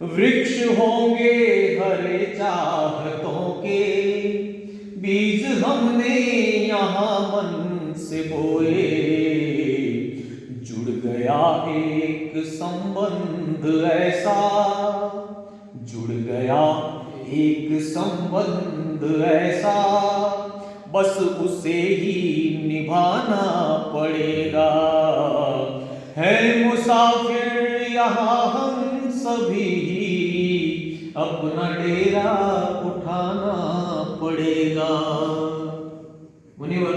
वृक्ष होंगे हरे चाहतों के, बीज हमने यहाँ मन से बोए। जुड़ गया एक संबंध ऐसा, जुड़ गया एक संबंध ऐसा, बस उसे ही निभाना पड़ेगा। है मुसाफिर यहाँ हम सभी, अपना डेरा उठाना पड़ेगा। मुनिवर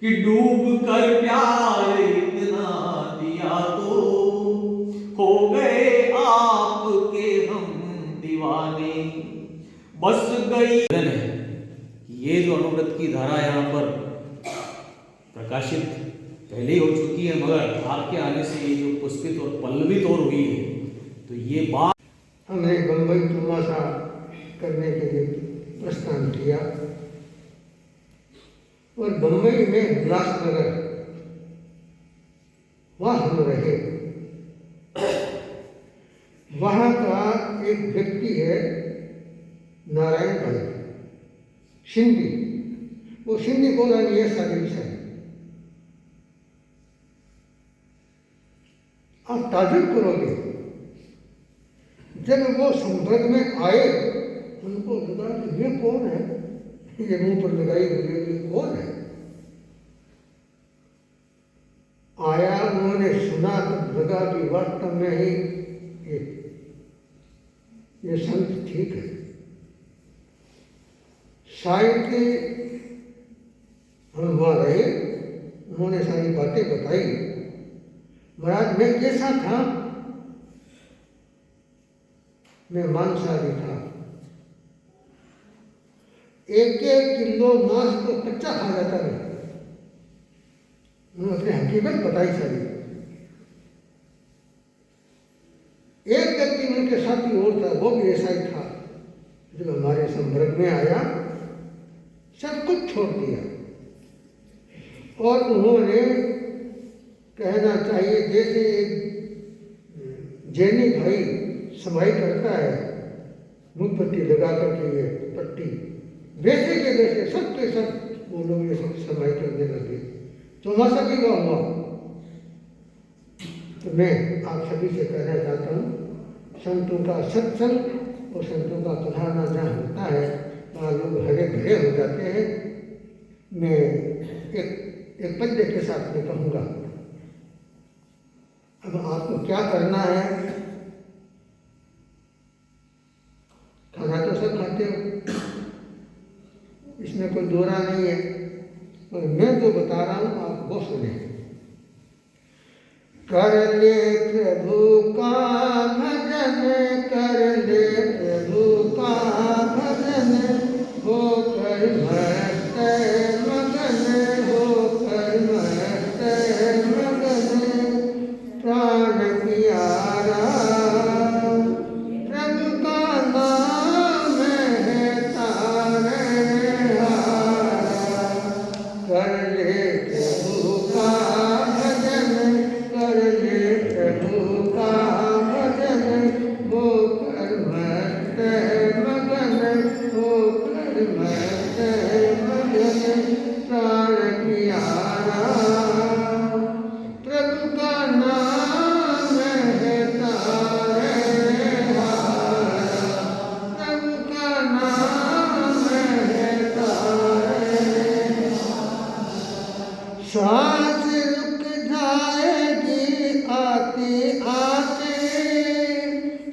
कि डूब कर प्यार इतना दिया तो हो गए आपके हम दीवाने। बस गई ये जो अनुव्रत की धारा यहाँ पर प्रकाशित पहले ही हो चुकी है, मगर आपके आने से ये जो पुष्पित और पल्लवित और हुई है, तो ये बात हमने बम्बई तमाशा करने के लिए प्रस्थान किया और बम्बई में उल्लासनगर वहाँ हम रहे। वहाँ का एक व्यक्ति है नारायण भाई सिंधी, वो सिंधी बोलनी है सारी से। आप ताजुब करोगे, जब वो संपर्क में आए उनको लगा कि ये कौन है, ये मुंह पर लगाई हुई ये कौन है। आया, उन्होंने सुना तो लगा कि वास्तव में ही ये संत ठीक है। शायद के हम वहाँ रहे, उन्होंने सारी बातें बताई। महाराज मैं कैसा था, मैं मांसाहारी था, 1-1 किलो मांस तो कच्चा खा जाता है। उन्होंने अपनी हकीकत बताई सारी। एक व्यक्ति उनके साथी और था, वो भी ऐसा ही था। जब हमारे संपर्क में आया, सब कुछ छोड़ दिया और उन्होंने कहना चाहिए जैसे एक जैनी भाई समाई करता है मुख पट्टी लगा करके ये पट्टी, वैसे के वैसे सब के सब वो लोग ये सब समाई करने लगे। चौमासा भी हुआ। तो मैं आप सभी से कहना चाहता हूँ, संतों का सत्संग और संतों का पधारना जहाँ होता है वहाँ लोग हरे भरे हो जाते हैं। मैं एक पद्य के साथ में कहूँगा। अब आपको क्या करना है, खाना तो सब खाते हो, इसमें कोई दोहरा नहीं है, और मैं जो बता रहा हूँ आप वो सुने। कर ले प्रभु का भजन, कर ले प्रभु का भजन, हो कर मस्त मगन, हो कर मस्त मगन, प्राण प्यारा प्रभु का नाम है तारन हारा। कर ले प्रभु का भजन, कर ले प्रभु का भजन, हो कर मस्त मगन, हो कर मस्त मगन, प्राण प्यारा प्रभु का नाम है तारन हारा। प्रभु का नाम है तारन। सांस रुक जाएगी आते आते,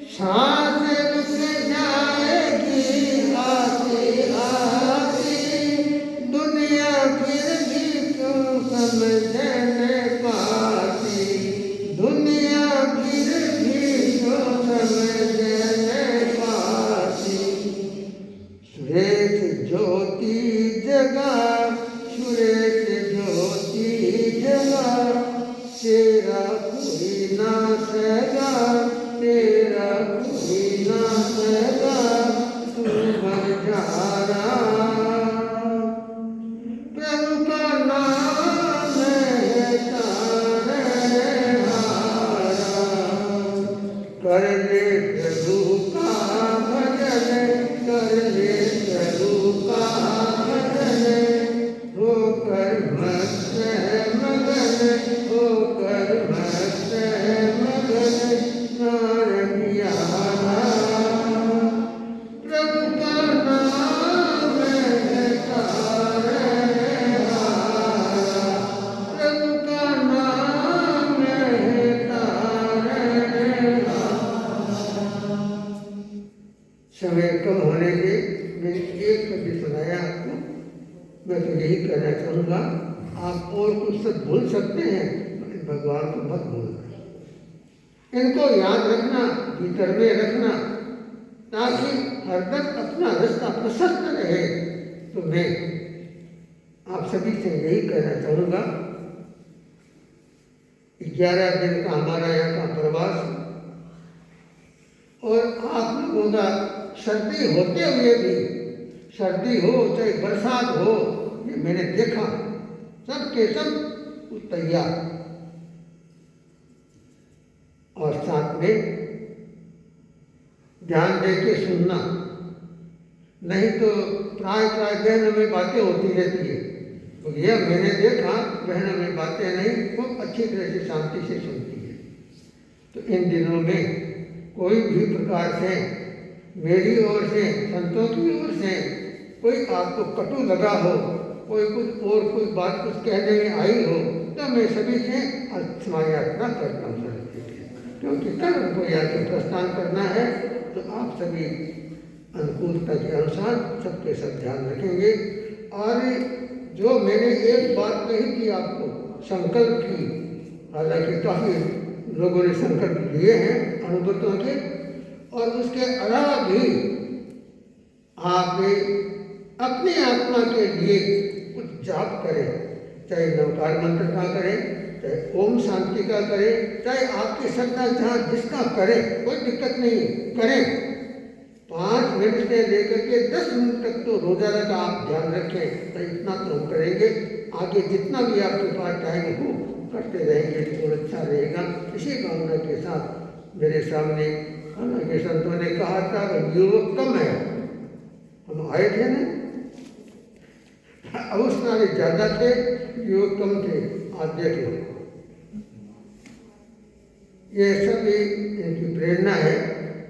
सांस रुक जाएगी आते आते, दुनिया फिर भी क्यों समझ न पाती, दुनिया फिर भी क्यों समझ न पाती। सुरेश ज्योति जगा, सुरेश ज्योति जगा, तेरा कोई ना सगा, तेरा कोई ना सगा, तू मर जाना। प्रभु का नाम है तारन हारा, कर ले प्रभु का भजन, कर ले प्रभु का भजन, होकर मस्त मगन, होकर मस्त मगन, नारदिया प्रभु का नाम है तारे हारा, प्रभु का नाम है तारे हारा। समय कम होने के मैंने एक कभी सुनाया आपको, मैं तो यही कहना चाहूँगा, आप और कुछ सब भूल सकते हैं लेकिन भगवान को मत भूलना। इनको याद रखना, भीतर में रखना, ताकि हरदम अपना रास्ता प्रशस्त रहे। तो मैं आप सभी से यही कहना चाहूँगा, 11 दिन का हमारा यहाँ का प्रवास, और आप लोगों का सर्दी होते हुए भी, सर्दी हो चाहे बरसात हो, ये मैंने देखा सब के सब तैयार, और साथ में ध्यान दे के सुनना, नहीं तो प्राय प्राय बहनों में बातें होती रहती है। तो यह मैंने देखा, बहनों में बातें नहीं, वो अच्छी तरह से शांति से सुनती है। तो इन दिनों में कोई भी प्रकार से मेरी ओर से, संतों की ओर से कोई आपको कटु लगा हो, कोई कुछ और कोई बात कुछ कहने में आई हो, तो मैं सभी से क्षमा याचना करता हूँ सरस्वती जी, क्योंकि कल उनको यहाँ से प्रस्थान करना है। तो आप सभी अनुकूलता के अनुसार सबके सब ध्यान रखेंगे। और जो मैंने एक बात कही थी आपको संकल्प की, हालांकि काफ़ी लोगों ने संकल्प लिए हैं अनुभूतों के, और उसके अलावा भी आप अपनी आत्मा के लिए कुछ जाप करें, चाहे नवकार मंत्र का करें, चाहे ओम शांति का करें, चाहे आपकी श्रद्धा जहाँ जिसका करें, कोई दिक्कत नहीं, करें। 5 मिनट से लेकर के 10 मिनट तक तो रोजाना का आप ध्यान रखें, तो इतना तो हम करेंगे। आगे जितना भी आपके पास टाइम हो करते रहेंगे तो अच्छा रहेगा। इसी कामना के साथ मेरे सामने हालांकि संतों ने कहा था कि युवक कम है, हम आए थे ना, अवस्था ज़्यादा थे, युवक कम थे। आप देख लो, ये सब इनकी प्रेरणा है,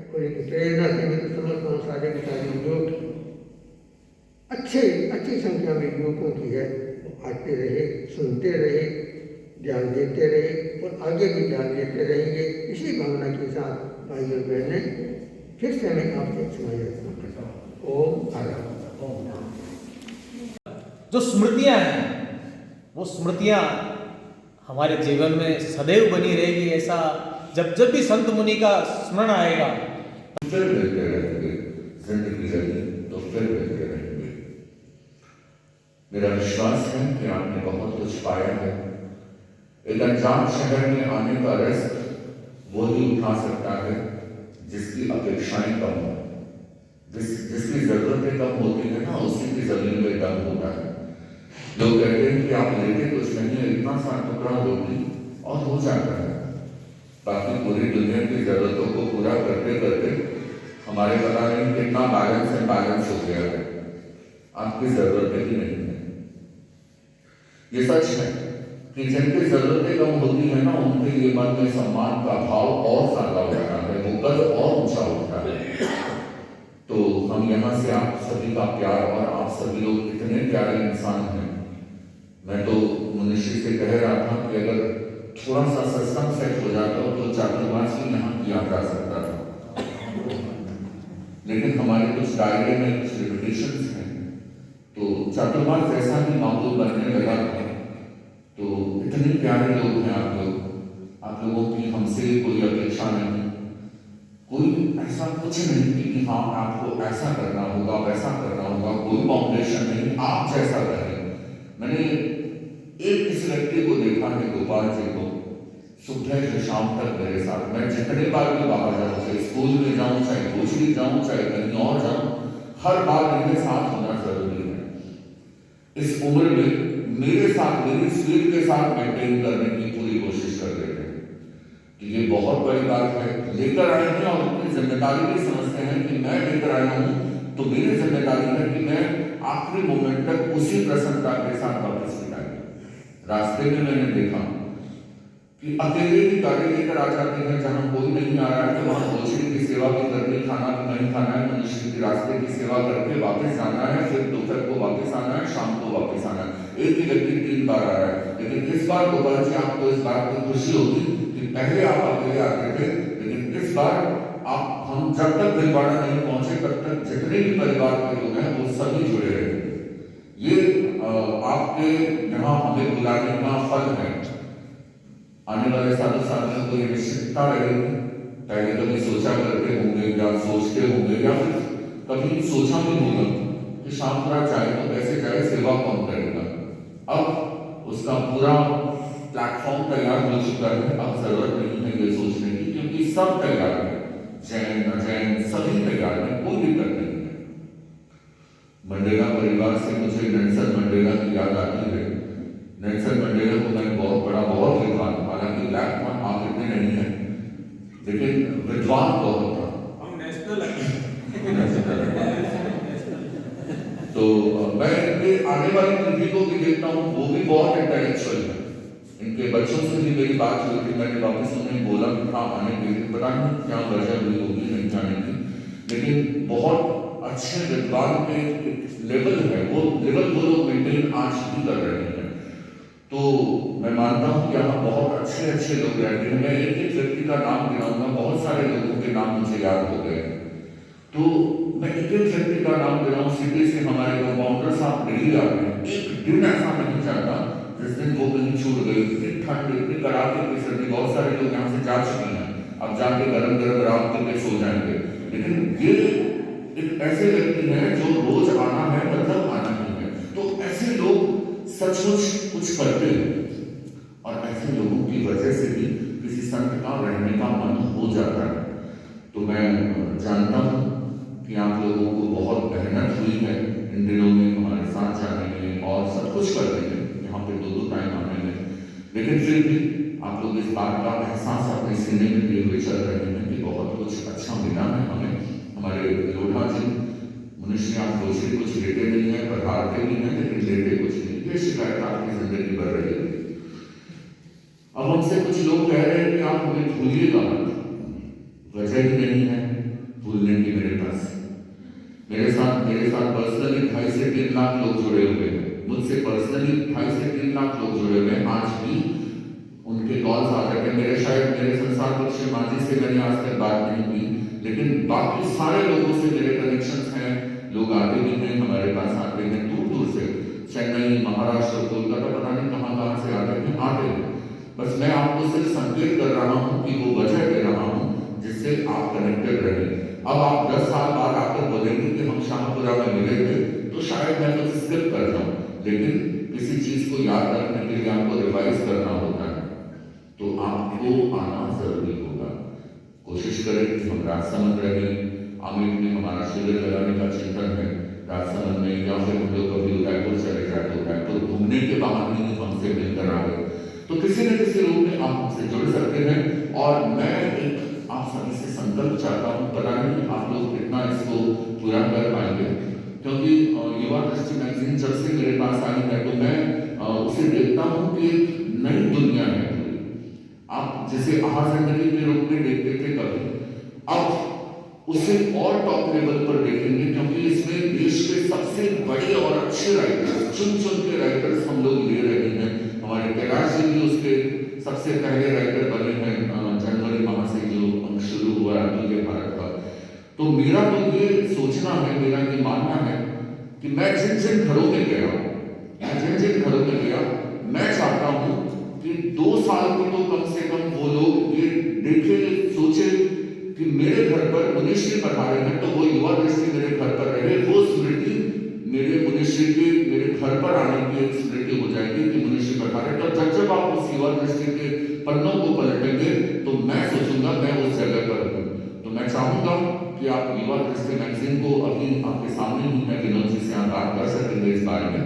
और इनकी प्रेरणा से मैं तो समझता हूँ सारे के सारे युवक अच्छी संख्या में युवकों की है। वो आते रहे, सुनते रहे, ध्यान देते रहे, और आगे भी ध्यान देते रहेंगे। इसी भावना के साथ भाई और बहनें, फिर से मैं आपसे क्षमा करता हूँ। ओम आराम। जो स्मृतियां हैं, वो स्मृतियां हमारे जीवन में सदैव बनी रहेगी। ऐसा जब जब भी संत मुनि का स्मरण आएगा, फिर मिलते रहेंगे, जिंदगी रही तो फिर मिलते रहेंगे। मेरा विश्वास है कि आपने बहुत कुछ पाया है। एक अनजान शहर में आने का रिस्क वो ही उठा सकता है जिसकी अपेक्षाएं कम हो, जिसकी जरूरतें कम होती है ना, उसी की जमीन में दम होता है। लोग कहते हैं कि आप लेते कुछ नहीं है, इतना सा टुकड़ा रोटी और हो जाता है। बाकी पूरी दुनिया की जरूरतों को पूरा करते करते हमारे पता नहीं कितना बैलेंस हो गया है, आपकी जरूरतें ही नहीं है। ये सच है कि जिनकी जरूरतें कम होती है ना, उनके लिए मन में सम्मान का भाव और ज्यादा होता है, वो कद और ऊंचा उठता है। तो हम यहाँ से आप सभी का प्यार, और आप सभी लोग इतने प्यारे इंसान हैं। मैं तो मनुष्य से कह रहा था कि अगर थोड़ा सा सिस्टम सेट हो जाता तो चातुर्मास ही यहाँ किया जा सकता था, लेकिन हमारे कुछ दायरे में कुछ लिमिटेशंस हैं, तो चातुर्मास जैसा भी माहौल बनने लगा था। तो इतने प्यारे लोग हैं आप लोगों की हमसे कोई अपेक्षा नहीं, कोई ऐसा कुछ नहीं कि हाँ आपको ऐसा करना होगा, वैसा करना होगा, कोई बाउंडेशन नहीं, आप जैसा करें। मैंने एक इस व्यक्ति को देखा है, गोपाल जी को, सुबह से शाम तक मेरे साथ, मैं जितने बार भी बाहर जाऊँ, चाहे स्कूल में जाऊँ, चाहे कोचिंग जाऊँ, चाहे कहीं और जाऊँ, हर बार इनके साथ होना जरूरी है। इस उम्र में मेरे साथ, मेरी स्पीड के साथ मेंटेन करने की पूरी कोशिश कर रहे थे कि ये बहुत बड़ी बात है। लेकर आए हैं और अपनी जिम्मेदारी भी समझते हैं कि मैं लेकर आया हूँ तो मेरी जिम्मेदारी है कि मैं आखिरी मोमेंट तक उसी प्रसन्नता के साथ वापस लौटाऊं। रास्ते में मैंने देखा कि अकेले ही गाड़ी लेकर आ जाते हैं, जहां कोई नहीं आ रहा है तो वहां भोजन की सेवा भी करनी, खाना भी नहीं खाना है, मनुष्य की रास्ते की सेवा करके वापस जाना है, फिर दोपहर को वापस आना है, शाम को वापस आना है। एक ही व्यक्ति 3 बार आ रहा है। लेकिन इस बार गोपाल जी आपको इस बात की खुशी होगी कि पहले आप अकेले आते थे, लेकिन इस बार हम जब तक भीलवाड़ा नहीं पहुंचे तब तक जितने भी परिवार के लोग हैं वो सभी जुड़े रहे। ये आपके यहाँ हमें बुलाने का फल है। आने वाले सालों साथियों को ये निश्चितता रहेगी। पहले कभी सोचा करते होंगे या सोचते होंगे या फिर कभी सोचा भी होगा कि शामपुरा जाए तो कैसे जाए, सेवा कौन करेगा। अब उसका पूरा प्लेटफॉर्म तैयार हो चुका है। अब जरूरत नहीं है ये सोचने की, क्योंकि सब तैयार है, जैन अजैन सभी तैयार है, कोई दिक्कत नहीं है। मंडेला परिवार से मुझे नेल्सन मंडेला की याद आती है। नेल्सन मंडेला को मैं बहुत विद्वान, हालांकि ब्लैक में आप इतने नहीं है, लेकिन विद्वान बहुत था। हम नेशनल तो मैं इनके आने वाली पीढ़ी को भी देखता हूँ, वो भी बहुत इंटेलेक्चुअल है। इनके बच्चों से भी मेरी बात हुई थी, मैंने वापस उन्हें बोला था आने के लिए, पता नहीं क्या वजह हुई होगी, नहीं जाने की, लेकिन बहुत अच्छे विद्वान के लेवल है, वो लेवल वो लोग मेंटेन आज भी कर रहे हैं। तो मैं मानता हूँ कि यहाँ बहुत अच्छे लोग रहते हैं। मैं एक व्यक्ति का नाम गिनाऊंगा, बहुत सारे लोगों के नाम मुझे याद हो गए, तो मैं एक व्यक्ति का नाम गिनाऊं। सिटी से हमारे कंपाउंडर साहब दिल्ली आते हैं, एक दिन ऐसा नहीं जाता जिस दिन वो कहीं छूट गई। इतनी ठंड, इतनी कड़ाके की सर्दी, बहुत सारे लोग यहाँ से जा चुके हैं, अब जाके गरम आराम करके सो जाएंगे। लेकिन ये एक ऐसे व्यक्ति हैं जो रोज आना है, मतलब आना ही है। तो ऐसे लोग सचमुच कुछ करते हैं, और ऐसे लोगों की वजह से भी किसी संत का रहने का मन हो जाता है। तो मैं जानता हूँ कि आप लोगों को बहुत मेहनत हुई है इन दिनों में हमारे साथ जाने में और सब कुछ करने में, यहाँ पे 2 टाइम आने में, लेकिन फिर भी आप लोग इस बात का एहसास अपने सीने में लिए हुए चल रहे हैं कि बहुत कुछ अच्छा मिला है हमें। हमारे लोढ़ा जी मनुष्य आप रोजी कुछ लेते नहीं है, पधारते भी हैं, लेकिन लेते कुछ नहीं, ये शिकायत आपकी जिंदगी बढ़ रही है। अब हमसे कुछ लोग कह रहे हैं कि आप हमें भूलिएगा मत, वजह ही नहीं है भूलने की मेरे पास। मेरे साथ पर्सनली 2.5 से 3 लाख लोग जुड़े हुए हैं, मुझसे पर्सनली 2.5 से 3 लाख लोग जुड़े हुए हैं। आज भी उनके कॉल्स आ रहे हैं। मेरे संसार बख्शे माजी से मैंने आज तक बात नहीं की, लेकिन बाकी सारे लोगों से मेरे कनेक्शंस हैं। लोग आते भी हैं, हमारे पास आते हैं दूर से, चेन्नई, महाराष्ट्र, कोलकाता, पता नहीं कहाँ से आते हैं। बस मैं आपको सिर्फ संकेत कर रहा हूँ कि वो वजह दे रहा हूँ जिससे आप कनेक्टेड रहे। अब आप 10 साल बाद आकर बोलेंगे कि हम शाहपुरा में मिले थे, तो शायद मैं कुछ स्किप कर जाऊं, लेकिन किसी चीज को याद रखने के लिए आपको रिवाइज करना होता है, तो आपको आना जरूरी होगा। कोशिश करें कि हम राजसमंद रहें। अमित में हमारा शिविर लगाने का चिंतन है राजसमंद में, या फिर हम लोग कभी उदयपुर चले जाए तो उदयपुर घूमने के बहाने ही हमसे मिलकर आ गए, तो किसी न किसी रूप में आप हमसे जुड़ सकते हैं। और मैं एक आप सभी से संकल्प चाहता हूँ, पता नहीं आप लोग कितना इसको पूरा कर पाएंगे, क्योंकि युवा दृष्टि मैगजीन जब से मेरे पास आई है तो मैं उसे देखता हूँ कि एक नई दुनिया है। आप जिसे आहा जिंदगी के रूप में देखते थे कभी, अब उसे और टॉप लेवल पर देखेंगे, क्योंकि इसमें देश के सबसे बड़े और अच्छे राइटर्स, चुन के राइटर्स हम लोग ले रहे हैं। हमारे कैलाश जी भी उसके सबसे पहले राइटर बने हैं जनवरी माह से जो शुरू हुआ अतुल्य भारत का। तो मेरा तो ये सोचना है, मेरा ये मानना है कि मैं जिन घरों में गया, मैं चाहता हूँ कि 2 साल को तो कम से कम वो लोग ये देखे, सोचे कि मेरे घर पर मनुष्य पधारे हैं, तो वो युवा दृष्टि मेरे घर पर रहे। वो स्मृति मेरे मनुष्य के मेरे घर पर आने की एक स्मृति हो जाएगी कि मनुष्य पधारे। तो जब आप उस युवा दृष्टि के पन्नों को पलटेंगे तो मैं सोचूंगा मैं उस जगह पर हूँ। तो मैं चाहूंगा कि आप युवा दृष्टि मैगजीन को अभी आपके सामने ही है, विनोद जी से आप बात कर सकेंगे इस बारे में।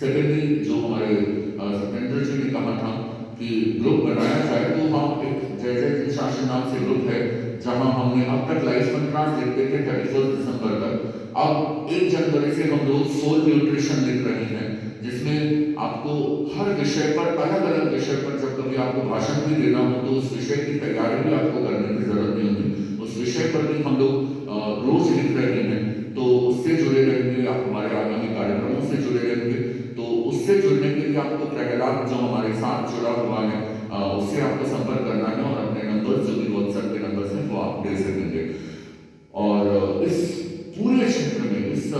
सेकेंडली, जो हमारे सत्येंद्र जी ने कहा था कि ग्रुप बनाया जाए, तो हम एक जय फाउंडेशन नाम से ग्रुप है, जहां हमने अब तक लाइफ कंट्रास्ट लिखते थे 31 दिसंबर तक। अब 1 जनवरी से हम रोज सोल न्यूट्रिशन लिख रहे हैं, जिसमें आपको हर विषय पर, अलग अलग विषय पर जब कभी आपको भाषण भी देना हो तो उस विषय की तैयारी भी आपको करने की जरूरत नहीं होती। उस विषय पर भी हम लोग रोज लिख रहे हैं, तो उससे जुड़े रहेंगे, आप हमारे आगामी कार्यक्रमों से जुड़े रहेंगे। तो उससे जुड़ने के लिए आपको प्रहलाद जो हमारे साथ जुड़ा हुआ है उससे आपको संपर्क करना है, और अपने नंबर जो भी व्हाट्सएप के नंबर से वो आप दे सकेंगे। और इस पूरे क्षेत्र में, इस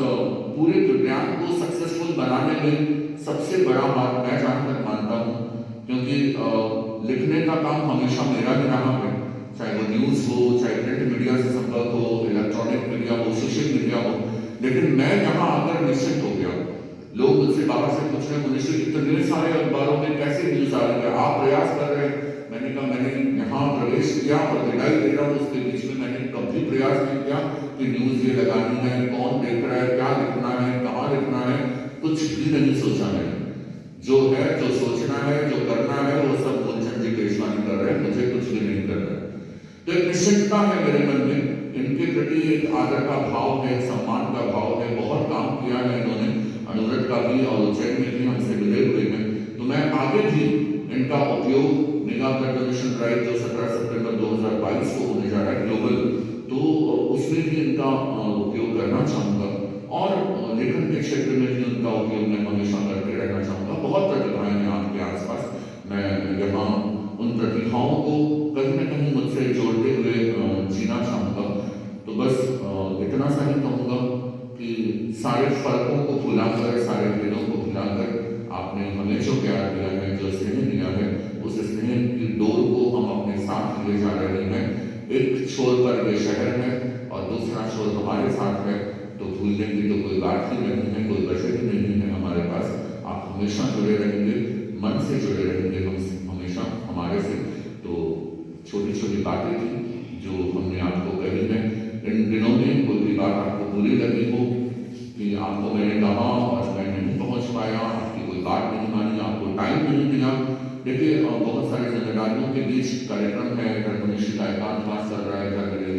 पूरे विज्ञान को सक्सेसफुल बनाने में सबसे बड़ा हाथ मैं जहाँ तक मानता हूँ, क्योंकि लिखने का काम हमेशा मेरा ही रहा है, चाहे वो न्यूज़ हो, चाहे प्रिंट मीडिया से संपर्क हो, इलेक्ट्रॉनिक मीडिया हो, सोशल मीडिया हो। लेकिन मैं यहाँ आकर निश्चित हो गया, लोग मुझसे बाहर से पूछ रहे हैं, मुझे इतने सारे अखबारों में कैसे न्यूज़ आ रही है, आप प्रयास कर रहे हैं। मैंने कहा मैंने यहाँ प्रवेश किया और विदाई दे रहा हूँ, उसके बीच में मैंने कभी प्रयास नहीं किया कि न्यूज़ ये लगानी है, कौन देख रहा है, क्या लिखना है, कहाँ लिखना है, कुछ भी नहीं सोचा मैंने। जो है, जो सोचना है, जो करना है, वो सब मूलचंद जी पेशवानी कर रहे हैं, मुझे कुछ भी नहीं करना है। तो एक निश्चितता है मेरे मन में, इनके प्रति एक आदर का भाव है, सम्मान का भाव है। बहुत काम किया है इन्होंने, अनुव्रत का भी और उज्जैन में भी हमसे मिले हुए हैं। तो मैं आगे भी इनका उपयोग, निगाह ब्लड डोनेशन ड्राइव जो 17 सितंबर 2022 को होने जा रहा है ग्लोबल, तो उसमें भी इनका उपयोग करना चाहूँगा, और लेखन के क्षेत्र में भी उनका उपयोग मैं हमेशा करते रहना चाहूँगा। बहुत प्रतिभाएं हैं आपके आसपास, मैं यहाँ उन प्रतिभाओं को कहीं न कहीं मुझसे जोड़ते हुए जीना चाहूँगा। तो बस इतना सा ही कहूँगा कि सारे फर्कों को भुलाकर, सारे भेदों को भुलाकर आपने हमें जो प्यार दिया है, जो स्नेह दिया है, उस स्नेह की डोर को हम अपने साथ लिए जा रहे हैं। एक छोर पर ये शहर है और दूसरा छोर हमारे साथ है, तो भूलने की तो कोई बात ही नहीं है, कोई वजह ही नहीं है हमारे पास। आप हमेशा जुड़े रहेंगे, मन से जुड़े रहेंगे हम हमेशा हमारे से। तो छोटी छोटी बातें थी जो हमने आपको कही है। इन दिनों में कोई भी बात आपको बुरी लगी हो कि आपको मैंने कहा और मैं नहीं पहुंच पाया, आपकी कोई बात नहीं मानी, आपको टाइम नहीं दिया। देखिए बहुत सारी जिम्मेदारियों के बीच कार्यक्रम है, घर मनुष्य का एकांतवास चल रहा है, घर मेरे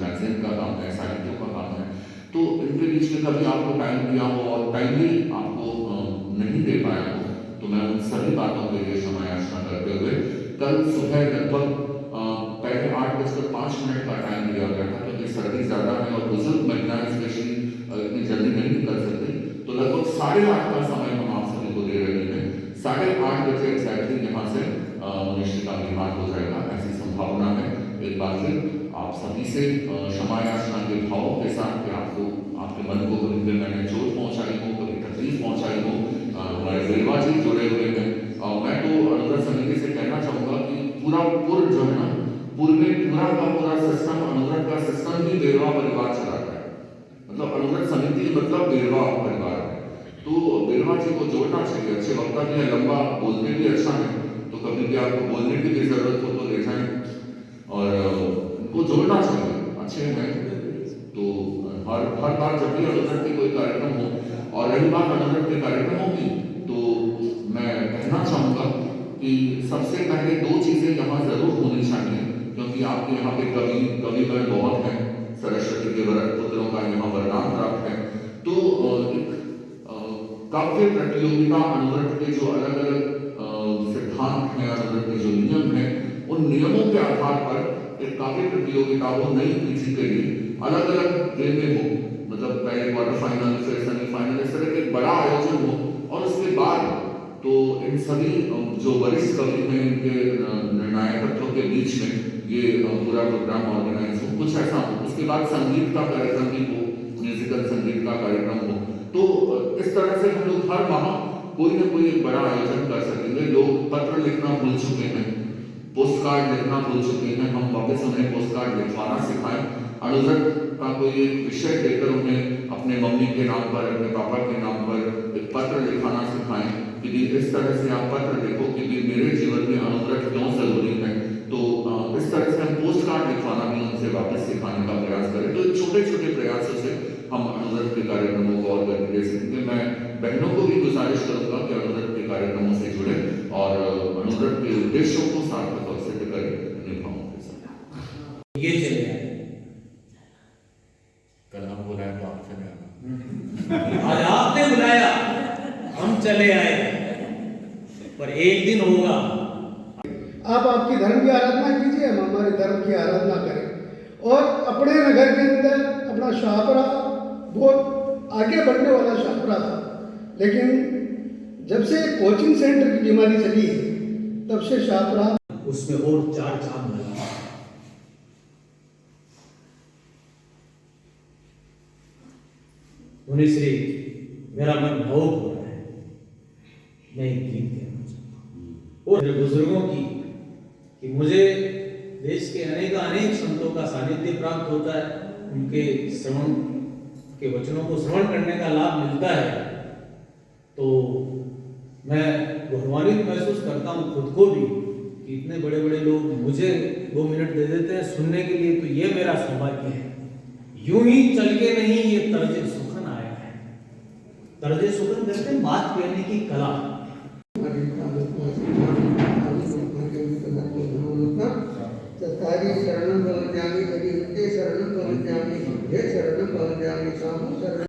मैगजीन का काम है, साहित्यों का काम है, तो इनके बीच में कभी आपको टाइम दिया हो और टाइमली आपको नहीं दे पाया हो, तो मैं उन सभी बातों के लिए क्षमा याचना करते हुए कल सुबह लगभग पहले 8:05 का टाइम दिया गया था, क्योंकि सर्दी ज़्यादा है और बुजुर्ग महिलाएं स्पेशली इतनी जल्दी नहीं निकल सकती, तो लगभग 8:30 का समय हम आप सभी को दे रहे हैं। 8:30 बजे एग्जैक्टली यहाँ से मनुष्य का निर्माण हो जाएगा, ऐसी संभावना है। एक बार फिर आप सभी से क्षमा याचना के भाव के साथ कि आपको, आपके मन को कभी मैंने चोट पहुँचाई हो, कभी तकलीफ पहुँचाई हो। हमारे बेलवा जी जुड़े हुए हैं, मैं तो अनुव्रत समिति से कहना चाहूँगा कि पूरा पूर्व जो है ना, पूर्व में पूरा का पूरा सिस्टम, अनुव्रत का सिस्टम भी बेरवा परिवार चलाता है। मतलब अनुव्रत समिति मतलब बेरवा परिवार है, तो बेरवा जी को जोड़ना चाहिए। अच्छे वक्ता भी है, लंबा बोलते भी अच्छा है, तो कभी भी आपको बोलने की भी जरूरत हो तो ले जाएं और उनको जोड़ना चाहिए, अच्छे हैं। तो हर बार जब भी अनुव्रत की कोई कार्यक्रम हो, और रही बात अनुव्रत के कार्यक्रमों की, तो मैं कहना चाहूँगा कि सबसे पहले 2 चीज़ें यहाँ जरूर होनी चाहिए, क्योंकि आपके यहाँ पे कविगण बहुत हैं, सरस्वती के पुत्रों का यहाँ वरदान प्राप्त है। तो एक काव्य प्रतियोगिता, अनुव्रत के जो अलग अलग सिद्धांत हैं, अनुव्रत के जो नियम हैं, उन नियमों के आधार पर एक काव्य प्रतियोगिता हो, नई पीढ़ी के लिए अलग अलग वे में हो, मतलब पहले क्वार्टर फाइनल, फिर सेमीफाइनल, इस तरह के बड़ा आयोजन हो, और उसके बाद तो इन सभी जो वरिष्ठ कवि हैं, इनके निर्णायकत्व के बीच में ये पूरा प्रोग्राम ऑर्गेनाइज हो, कुछ ऐसा हो। उसके बाद संगीत का कार्यक्रम भी हो, म्यूजिकल संगीत का कार्यक्रम हो। तो इस तरह से हम लोग हर माह कोई ना कोई एक बड़ा आयोजन कर सकेंगे। लोग पत्र लिखना भूल चुके हैं, पोस्ट कार्ड लिखना भूल चुके हैं, हम वापस उन्हें पोस्ट कार्ड लिखवाना सिखाएं। अनुव्रत का कोई एक विषय देकर उन्हें अपने मम्मी के नाम पर, अपने पापा के नाम पर एक पत्र लिखाना सिखाएं कि इस तरह से आप पत्र लिखो कि मेरे जीवन में अनुव्रत क्यों जरूरी है। तो इस तरह से हम पोस्ट कार्ड लिखवाना भी उनसे वापस सिखाने का प्रयास करें। तो छोटे छोटे प्रयासों से हम अनुव्रत के कार्यक्रमों को और गति दे सकेंगे। मैं बहनों को भी गुजारिश करूंगा कि अनुव्रत के कार्यक्रमों से जुड़े और अनुव्रत के उद्देश्यों को सार्थक और सिद्ध करें, निभाओं के साथ। आपकी धर्म की आराधना कीजिए, हम हमारे धर्म की आराधना करें। और अपने नगर के अंदर अपना शाहपुरा बहुत आगे बढ़ने वाला शाहपुरा था, लेकिन जब से कोचिंग सेंटर की बीमारी चली है तब से शाहपुरा उसमें और 4 चांद लगा। मुनिश्री, मेरा मन भावुक हो रहा है, मैं एक गीत कहना चाहता हूँ और मेरे बुजुर्गों की कि मुझे देश के अनेक संतों का सानिध्य प्राप्त होता है, उनके श्रवण के वचनों को श्रवण करने का लाभ मिलता है, तो मैं गौरवान्वित महसूस करता हूँ खुद को भी कि इतने बड़े बड़े लोग मुझे 2 मिनट दे देते हैं सुनने के लिए, तो ये मेरा सौभाग्य है। यूं ही चल के नहीं, ये तर्ज सुखन आया है। तर्ज सुखन कहते हैं बात कहने की कला। तारी शरणं भवन्यामि, हरि शरणं भवन्यामि, हे शरणं भवन्यामि, सामु शरणं